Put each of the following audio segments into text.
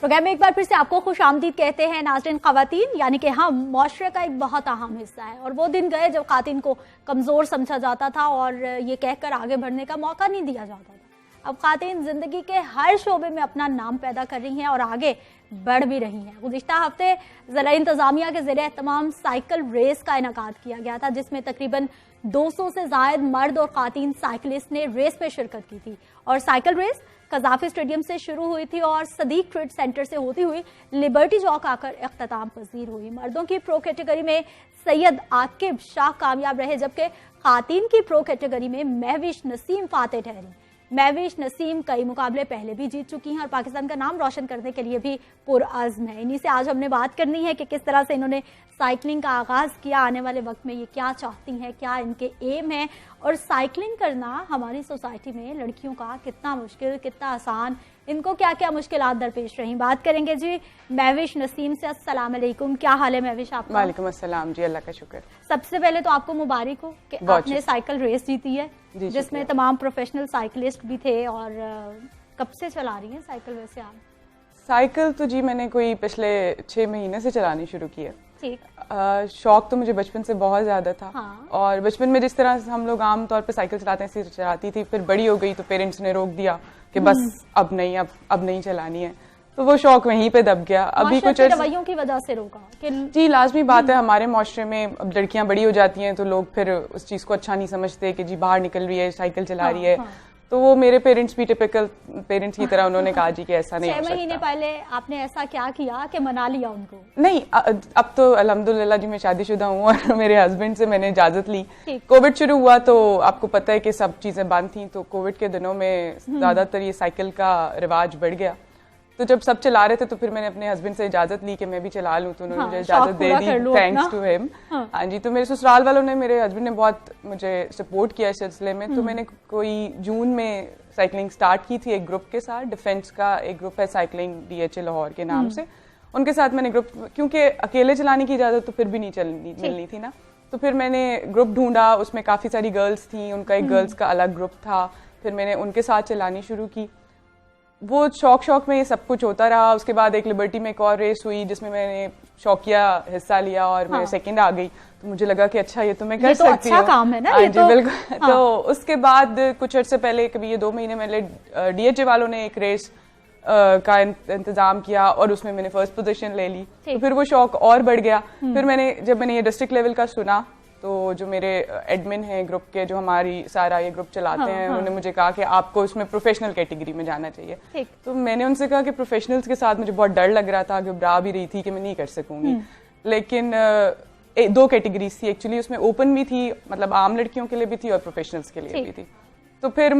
Programme में एक बार फिर से आपको खुश आमदीद कहते हैं नाज़रीन। ख़वातीन यानी कि हम मुआशरे का एक बहुत अहम हिस्सा है और वो दिन गए जब ख़वातीन को कमज़ोर समझा जाता था और ये कहकर आगे बढ़ने का मौका नहीं दिया जाता था। अब ख़वातीन ज़िंदगी के हर शोबे में अपना नाम पैदा कर रही हैं और आगे बढ़ भी रही हैं। गुज़िश्ता हफ्ते ज़िला इंतज़ामिया के ज़रिए तमाम साइकिल रेस का इनेकाद किया गया था, जिसमें तकरीबन 200 से ज़ायद मर्द और ख़वातीन साइकिलिस्ट ने रेस में शिरकत की थी। और साइकिल रेस कज़ाफ़ी स्टेडियम से शुरू हुई थी और सदीक ट्रेड सेंटर से होती हुई लिबर्टी चौक आकर इख्तिताम पजीर हुई। मर्दों की प्रो कैटेगरी में सैयद आकिब शाह कामयाब रहे, जबकि ख़वातीन की प्रो कैटेगरी में महविश नसीम फातेह ठहरी। महविश नसीम कई मुकाबले पहले भी जीत चुकी हैं और पाकिस्तान का नाम रोशन करने के लिए भी पुरअज़्म है। इन्हीं से आज हमने बात करनी है कि किस तरह से इन्होंने साइकिलिंग का आगाज़ किया, आने वाले वक्त में ये क्या चाहती हैं, क्या इनके एम है और साइकिलिंग करना हमारी सोसाइटी में लड़कियों का कितना मुश्किल, कितना आसान, इनको क्या क्या मुश्किलात दरपेश रही। बात करेंगे जी महविश नसीम से। अस्सलाम वालेकुम, क्या हाल है महविश आपका? वालेकुम अस्सलाम जी, अल्लाह का शुक्र। सबसे पहले तो आपको मुबारक हो कि आपने साइकिल रेस जीती है, जिसमें तमाम प्रोफेशनल साइकिलिस्ट भी थे। और कब से चला रही हैं साइकिल वैसे आप? साइकिल तो जी मैंने कोई पिछले 6 महीने से चलानी शुरू की है। ठीक। शौक तो मुझे बचपन से बहुत ज्यादा था। हाँ। और बचपन में जिस तरह से हम लोग आम तौर पे साइकिल चलाते हैं ऐसे चलाती थी, फिर बड़ी हो गई तो पेरेंट्स ने रोक दिया कि बस अब नहीं चलानी है, तो वो शौक वहीं पे दब गया। अभी कुछ रवैयों की वजह से रोका कि जी लाजमी बात है, हमारे माशरे में अब लड़कियां बड़ी हो जाती हैं तो लोग फिर उस चीज को अच्छा नहीं समझते कि जी बाहर निकल रही है, साइकिल चला रही है। तो वो मेरे पेरेंट्स भी टिपिकल पेरेंट्स की तरह उन्होंने कहा जी कि ऐसा नहीं हो सकता। 6 महीने पहले आपने ऐसा क्या किया कि मना लिया उनको? नहीं, अब तो अल्हम्दुलिल्लाह जी मैं शादीशुदा हूँ और मेरे हस्बैंड से मैंने इजाजत ली। कोविड शुरू हुआ तो आपको पता है कि सब चीजें बंद थी, तो कोविड के दिनों में ज्यादातर ये साइकिल का रिवाज बढ़ गया। तो जब सब चला रहे थे तो फिर मैंने अपने हस्बैंड से इजाजत ली कि मैं भी चला लूं, तो उन्होंने मुझे इजाजत दे दी, थैंक्स टू हिम। हाँ जी, तो मेरे ससुराल वालों ने, मेरे हस्बैंड ने बहुत मुझे सपोर्ट किया इस सिलसिले में। तो मैंने कोई जून में साइकिलिंग स्टार्ट की थी एक ग्रुप के साथ। डिफेंस का एक ग्रुप है साइकिलिंग DHA लाहौर के नाम से, उनके साथ मैंने ग्रुप, क्योंकि अकेले चलाने की इजाजत तो फिर भी नहीं मिलनी थी ना, तो फिर मैंने ग्रुप ढूंढा, उसमें काफी सारी गर्ल्स थी, उनका एक गर्ल्स का अलग ग्रुप था, फिर मैंने उनके साथ चलानी शुरू की। वो शौक में ये सब कुछ होता रहा। उसके बाद एक लिबर्टी में एक और रेस हुई जिसमें मैंने शौकिया हिस्सा लिया और मैं सेकंड आ गई, तो मुझे लगा कि अच्छा ये तो मैं कर सकती हूँ, अच्छा काम है ना ये तो। बिल्कुल। तो उसके बाद कुछ अर्से पहले, कभी ये 2 महीने पहले, DHA वालों ने एक रेस का इंतजाम किया और उसमें मैंने फर्स्ट पोजीशन ले ली। तो फिर वो शौक और बढ़ गया। फिर जब मैंने ये डिस्ट्रिक्ट लेवल का सुना तो जो मेरे एडमिन हैं ग्रुप के, जो हमारी सारा ये ग्रुप चलाते हैं, उन्होंने मुझे कहा कि आपको इसमें प्रोफेशनल कैटेगरी में जाना चाहिए। तो मैंने उनसे कहा कि प्रोफेशनल्स के साथ मुझे बहुत डर लग रहा था, घबरा भी रही थी कि मैं नहीं कर सकूंगी। लेकिन 2 कैटेगरीज थी एक्चुअली, उसमें ओपन भी थी, मतलब आम लड़कियों के लिए भी थी और प्रोफेशनल्स के लिए भी थी। तो फिर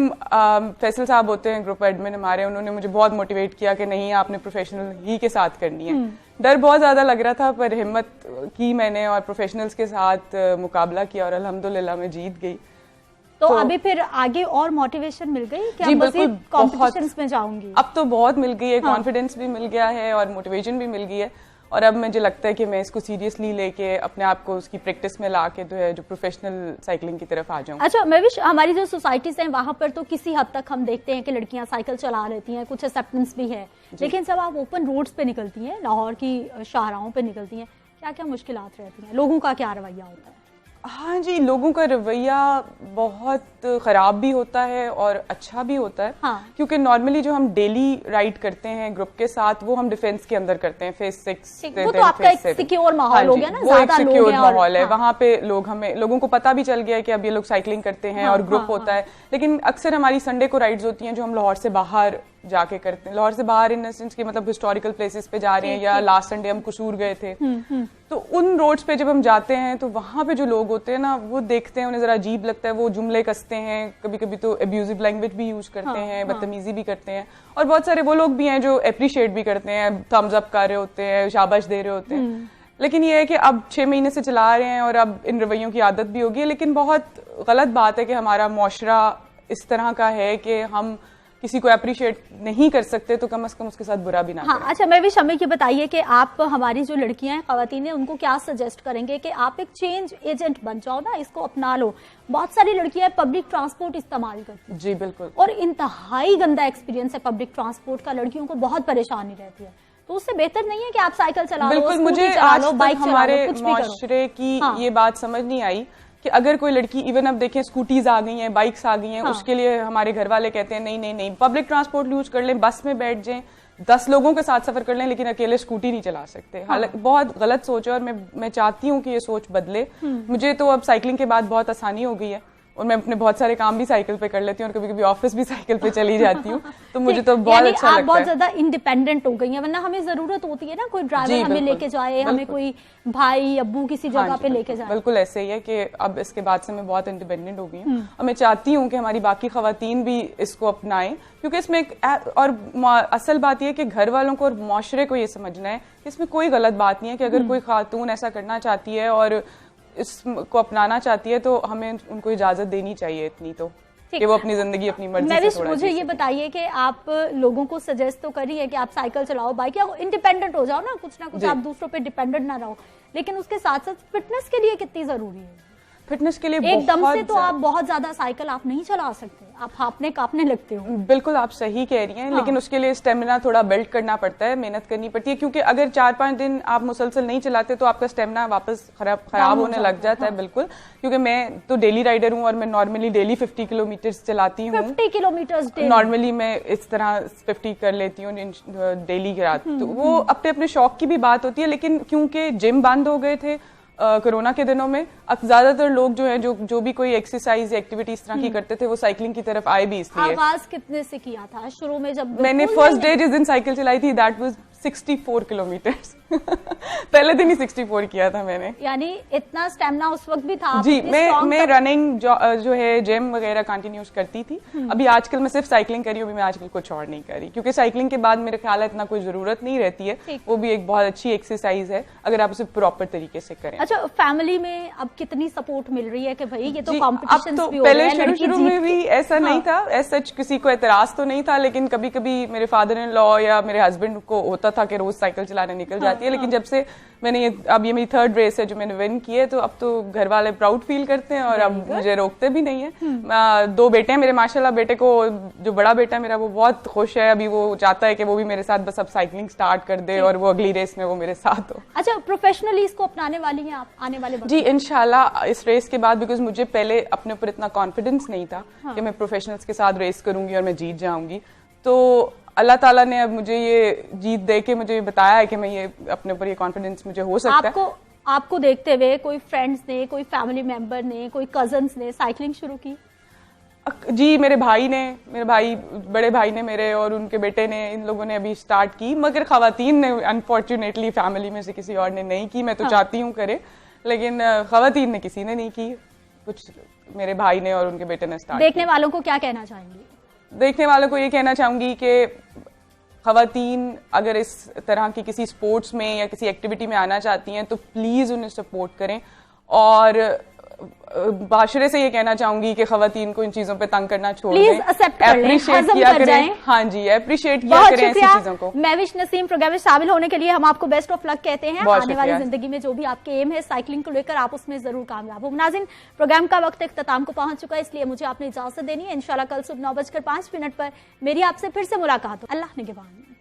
फैसल साहब होते हैं ग्रुप एडमिन हमारे, उन्होंने मुझे बहुत मोटिवेट किया कि नहीं आपने प्रोफेशनल ही के साथ करनी है। डर बहुत ज्यादा लग रहा था पर हिम्मत की मैंने और प्रोफेशनल्स के साथ मुकाबला किया और अल्हम्दुलिल्लाह मैं जीत गई। तो अभी फिर आगे और मोटिवेशन मिल गई कि अब मज़ीद कॉम्पिटिशंस में जाऊंगी? अब तो बहुत मिल गई है, कॉन्फिडेंस भी मिल गया है और मोटिवेशन भी मिल गई है। और अब मुझे लगता है कि मैं इसको सीरियसली लेके अपने आप को उसकी प्रैक्टिस में लाके जो प्रोफेशनल साइकिलिंग की तरफ आ जाऊं। अच्छा महविश, हमारी जो सोसाइटीज हैं वहां पर तो किसी हद तक हम देखते हैं कि लड़कियां साइकिल चला लेती हैं, कुछ एक्सेप्टेंस भी है, लेकिन जब आप ओपन रोड्स पे निकलती हैं, लाहौर की शाहराहों पे निकलती हैं, क्या क्या मुश्किलात रहती हैं, लोगों का क्या रवैया होता है? हाँ जी, लोगों का रवैया बहुत खराब भी होता है और अच्छा भी होता है। क्योंकि नॉर्मली जो हम डेली राइड करते हैं ग्रुप के साथ, वो हम डिफेंस के अंदर करते हैं, फेज 6 वो तो आपका एक सिक्योर माहौल हो गया ना, वो एक सिक्योर माहौल है। वहाँ पे लोगों को पता भी चल गया है कि अब ये लोग साइकिलिंग करते हैं और ग्रुप होता है। लेकिन अक्सर हमारी संडे को राइड्स होती हैं जो हम लाहौर से बाहर जाके करते हैं, लाहौर से बाहर इन सेंस की मतलब हिस्टोरिकल प्लेसेस पे जा रहे हैं, या लास्ट संडे हम कसूर गए थे। तो उन रोड्स पे जब हम जाते हैं तो वहां पे जो लोग होते हैं ना, वो देखते हैं, उन्हें जरा अजीब लगता है, वो जुमले कसते हैं, कभी कभी तो एब्यूजिव लैंग्वेज भी यूज करते हैं, बदतमीजी भी करते हैं। और बहुत सारे वो लोग भी हैं जो अप्रिशिएट भी करते हैं, थम्स अप कर रहे होते हैं, शाबाश दे रहे होते हैं। लेकिन ये है कि अब 6 महीने से चला रहे हैं और अब इन रवैयों की आदत भी होगी। लेकिन बहुत गलत बात है कि हमारा मुआशरा इस तरह का है कि हम किसी को अप्रिशिएट नहीं कर सकते, तो कम से कम उसके साथ बुरा भी ना करें। अच्छा महविश, हमें ये बताइए कि आप हमारी जो लड़कियां हैं, ख़वातीन हैं, उनको क्या सजेस्ट करेंगे कि आप एक चेंज एजेंट बन जाओ ना, इसको अपना लो। बहुत सारी लड़कियां पब्लिक ट्रांसपोर्ट इस्तेमाल करती हैं। जी बिल्कुल। और इंतहाई गंदा एक्सपीरियंस है पब्लिक ट्रांसपोर्ट का, लड़कियों को बहुत परेशानी रहती है। تو اس سے بہتر نہیں ہے کہ آپ سائیکل چلا لو, بالکل. مجھے آج تک ہمارے معاشرے کی یہ بات سمجھ نہیں آئی کہ اگر کوئی لڑکی, ایون اب دیکھیں اسکوٹیز آ گئی ہیں, بائکس آ گئی ہیں, اس کے لیے ہمارے گھر والے کہتے ہیں نہیں نہیں نہیں, پبلک ٹرانسپورٹ یوز کر لیں, بس میں بیٹھ جائیں, 10 لوگوں کے ساتھ سفر کر لیں, لیکن اکیلے اسکوٹی نہیں چلا سکتے. حالانکہ بہت غلط سوچ ہے اور میں چاہتی ہوں کہ یہ سوچ بدلے. مجھے تو اب سائیکلنگ کے بعد بہت آسانی ہو گئی ہے اور میں اپنے بہت سارے کام بھی سائیکل پہ کر لیتی ہوں اور کبھی کبھی آفس بھی سائیکل پہ چلی جاتی ہوں, تو مجھے تو بہت اچھا لگتا ہے. آپ بہت زیادہ انڈیپینڈنٹ ہو گئی ہیں, ورنہ ہمیں ضرورت ہوتی ہے نا کوئی ڈرائیور ہمیں لے کے جائے, ہمیں کوئی بھائی ابو کسی جگہ پہ لے کے جائے. بالکل ایسے ہی ہے کہ اب اس کے بعد سے میں بہت انڈیپینڈنٹ ہو گئی ہوں اور میں چاہتی ہوں کہ ہماری باقی خواتین بھی اس کو اپنائیں, کیونکہ اس میں اور اصل بات یہ ہے کہ گھر والوں کو اور معاشرے کو یہ سمجھنا ہے کہ اس میں کوئی غلط بات نہیں ہے کہ اگر کوئی خاتون ایسا کرنا چاہتی ہے اور اس کو اپنانا چاہتی ہے تو ہمیں ان کو اجازت دینی چاہیے اتنی تو, کہ وہ اپنی زندگی اپنی مرضی سے تھوڑا. مجھے یہ بتائیے کہ آپ لوگوں کو سجیسٹ تو کر رہی ہے کہ آپ سائیکل چلاؤ, بائک, یا انڈیپینڈنٹ ہو جاؤ نا, کچھ نہ کچھ آپ دوسروں پہ ڈیپینڈنٹ نہ رہو, لیکن اس کے ساتھ ساتھ فٹنس کے لیے کتنی ضروری ہے؟ فٹنس کے لیے ایک دم سے تو آپ بہت زیادہ سائیکل آپ نہیں چلا سکتے, آپ ہاپنے کاپنے لگتے ہو. بالکل آپ صحیح کہہ رہی ہیں, لیکن اس کے لیے اسٹیمنا تھوڑا بلڈ کرنا پڑتا ہے, محنت کرنی پڑتی ہے, کیونکہ اگر 4-5 دن آپ مسلسل نہیں چلاتے تو آپ کا اسٹیمنا واپس خراب ہونے لگ جاتا ہے. بالکل, کیونکہ میں تو ڈیلی رائڈر ہوں اور میں نارملی ڈیلی 50 کلومیٹر چلاتی ہوں. 50 کلومیٹر نارملی میں اس طرح 50 کر لیتی ہوں ڈیلی کے رات. تو وہ اپنے اپنے شوق کی بھی بات ہوتی ہے, لیکن کیونکہ جم بند ہو گئے تھے کورونا کے دنوں میں, زیادہ تر لوگ جو ہیں جو بھی کوئی ایکسرسائز ایکٹیویٹی اس طرح کی کرتے تھے وہ سائیکلنگ کی طرف آئے بھی اس لیے. آغاز کتنے سے کیا تھا شروع میں جب میں نے فرسٹ ڈے جس دن سائیکل چلائی تھی دیٹ واز 64 کلومیٹرز. پہلے دن ہی 64 کیا تھا میں نے. یعنی اتنا اسٹیمنا اس وقت بھی تھا. جی, میں رننگ جو ہے جم وغیرہ کنٹینیوس کرتی تھی. ابھی آج کل میں صرف سائیکلنگ کری ہوں, میں آج کل کچھ اور نہیں کری, کیونکہ سائیکلنگ کے بعد میرے خیال ہے اتنا کوئی ضرورت نہیں رہتی ہے. وہ بھی ایک بہت اچھی ایکسرسائز ہے اگر آپ اسے پراپر طریقے سے کریں. اچھا, فیملی میں اب کتنی سپورٹ مل رہی ہے کہ بھائی یہ تو کمپٹیشن بھی ہو رہا ہے؟ پہلے شروع میں بھی ایسا نہیں تھا, ایسا کسی کو اعتراض تو نہیں تھا, لیکن کبھی کبھی میرے فادر ان لا یا میرے ہسبینڈ کو ہوتا تھا کہ روز سائیکل چلانے نکل جاتی ہے. لیکن جب سے میں نے اب یہ میری 3rd ریس ہے جو میں نے ون کی ہے, تو اب تو گھر والے پراؤڈ فیل کرتے ہیں اور اب مجھے روکتے بھی نہیں ہیں. 2 بیٹے ہیں میرے ماشاءاللہ. بیٹے کو جو بڑا بیٹا میرا وہ بہت خوش ہے, ابھی وہ چاہتا ہے کہ وہ بھی میرے ساتھ بس اب سائیکلنگ سٹارٹ کر دے اور وہ اگلی ریس میں وہ میرے ساتھ ہو. اچھا, پروفیشنلی اس کو اپنانے والی ہیں آپ آنے والے وقت؟ جی انشاءاللہ اس ریس کے بعد, بیکاز مجھے پہلے اپنے اوپر اتنا کانفیڈنس نہیں تھا کہ میں پروفیشنلز کے ساتھ ریس کروں گی اور میں جیت جاؤں گی. تو اللہ تعالیٰ نے اب مجھے یہ جیت دے کے مجھے بتایا ہے کہ میں یہ اپنے اوپر یہ کانفیڈنس مجھے ہو سکتا ہے. آپ کو دیکھتے ہوئے کوئی فرینڈز نے, کوئی فیملی ممبر نے, کوئی کزنز نے سائیکلنگ شروع کی؟ جی میرے بڑے بھائی نے میرے اور ان کے بیٹے نے, ان لوگوں نے ابھی سٹارٹ کی, مگر خواتین نے انفارچونیٹلی فیملی میں سے کسی اور نے نہیں کی. میں تو چاہتی ہوں کرے, لیکن خواتین نے کسی نے نہیں کی. کچھ میرے بھائی نے اور ان کے بیٹے نے سٹارٹ. دیکھنے والوں کو کیا کہنا چاہیں گی؟ دیکھنے والوں کو یہ کہنا چاہوں گی کہ خواتین اگر اس طرح کی کسی سپورٹس میں یا کسی ایکٹیویٹی میں آنا چاہتی ہیں تو پلیز انہیں سپورٹ کریں. اور معاشرے سے یہ کہنا چاہوں گی کہ خواتین کو ان چیزوں پہ تنگ کرنا چھوڑ دیں, اپریشیٹ کیا کریں. ہاں جی, اپریشیٹ کیا کریں ایسی چیزوں کو. مہوش نسیم, پروگرام میں شامل ہونے کے لیے ہم آپ کو بیسٹ آف لک کہتے ہیں. آنے والی زندگی میں جو بھی آپ کے ایم ہے سائیکلنگ کو لے کر, آپ اس میں ضرور کامیاب ہو. ناظرین, پروگرام کا وقت اختتام کو پہنچ چکا ہے, اس لیے مجھے آپ نے اجازت دینی ہے. انشاءاللہ کل صبح 9:05 پر میری آپ سے پھر سے ملاقات ہو. اللہ نگہبان.